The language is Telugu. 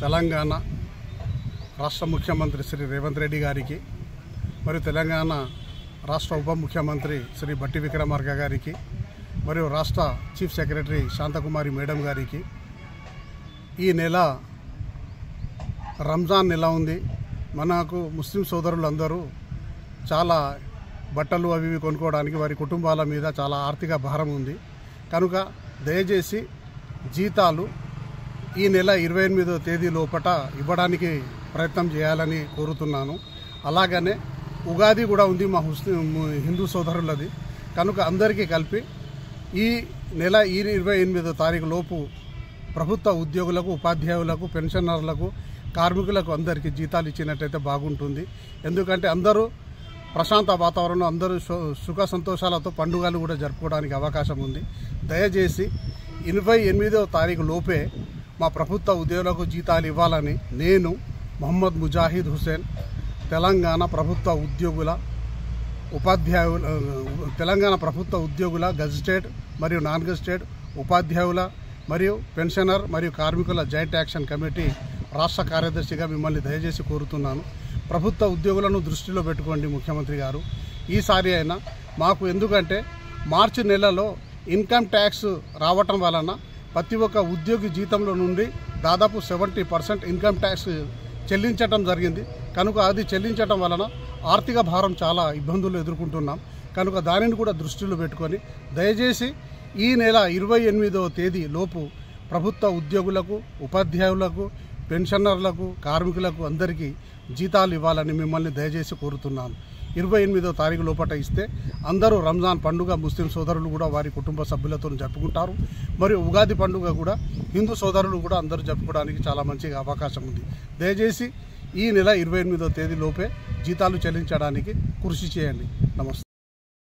తెలంగాణ రాష్ట్ర ముఖ్యమంత్రి శ్రీ రేవంత్ రెడ్డి గారికి మరియు తెలంగాణ రాష్ట్ర ఉప ముఖ్యమంత్రి శ్రీ బట్టి విక్రమార్క గారికి మరియు రాష్ట్ర చీఫ్ సెక్రటరీ శాంతకుమారి మేడం గారికి ఈ నెల రంజాన్ నెల ఉంది. మనకు ముస్లిం సోదరులందరూ చాలా బట్టలు అవి కొనుక్కోవడానికి వారి కుటుంబాల మీద చాలా ఆర్థిక భారం ఉంది. కనుక దయచేసి జీతాలు ఈ నెల 28వ తేదీ లోపల ఇవ్వడానికి ప్రయత్నం చేయాలని కోరుతున్నాను. అలాగనే ఉగాది కూడా ఉంది మా హిందూ సోదరులది. కనుక అందరికీ కలిపి ఈ నెల 28వ తారీఖు లోపు ప్రభుత్వ ఉద్యోగులకు, ఉపాధ్యాయులకు, పెన్షనర్లకు, కార్మికులకు అందరికీ జీతాలు ఇచ్చినట్టయితే బాగుంటుంది. ఎందుకంటే అందరూ ప్రశాంత వాతావరణంలో అందరూ సుఖ సంతోషాలతో పండుగలు కూడా జరుపుకోవడానికి అవకాశం ఉంది. దయచేసి 28వ తారీఖు లోపే మా ప్రభుత్వ ఉద్యోగులకు జీతాలు ఇవ్వాలని నేను మొహమ్మద్ ముజాహిద్ హుసేన్ తెలంగాణ ప్రభుత్వ ఉద్యోగుల గెజిటెడ్ మరియు నాన్ గెజిటెడ్ ఉపాధ్యాయుల మరియు పెన్షనర్ మరియు కార్మికుల జాయింట్ యాక్షన్ కమిటీ రాష్ట్ర కార్యదర్శిగా మిమ్మల్ని దయచేసి కోరుతున్నాను. ప్రభుత్వ ఉద్యోగులను దృష్టిలో పెట్టుకోండి ముఖ్యమంత్రి గారు. ఈసారి అయినా మాకు, ఎందుకంటే మార్చి నెలలో ఇన్కమ్ ట్యాక్స్ రావటం వలన ప్రతి ఒక్క ఉద్యోగి జీతంలో నుండి దాదాపు 70% ఇన్కమ్ ట్యాక్స్ చెల్లించటం జరిగింది. కనుక అది చెల్లించటం వలన ఆర్థిక భారం చాలా ఇబ్బందులు ఎదుర్కొంటున్నాం. కనుక దానిని కూడా దృష్టిలో పెట్టుకొని దయచేసి ఈ నెల 28వ తేదీ లోపు ప్రభుత్వ ఉద్యోగులకు, ఉపాధ్యాయులకు, పెన్షనర్లకు, కార్మికులకు అందరికీ జీతాలు ఇవ్వాలని మిమ్మల్ని దయచేసి కోరుతున్నాను. 28వ తారీఖు లోపల ఇస్తే అందరూ రంజాన్ పండుగ ముస్లిం సోదరులు కూడా వారి కుటుంబ సభ్యులతో జరుపుకుంటారు. మరియు ఉగాది పండుగ కూడా హిందూ సోదరులు కూడా అందరూ జరుపుకోవడానికి చాలా మంచిగా అవకాశం ఉంది. దయచేసి ఈ నెల 28వ తేదీ లోపే జీతాలు చెల్లించడానికి కృషి చేయండి. నమస్తే.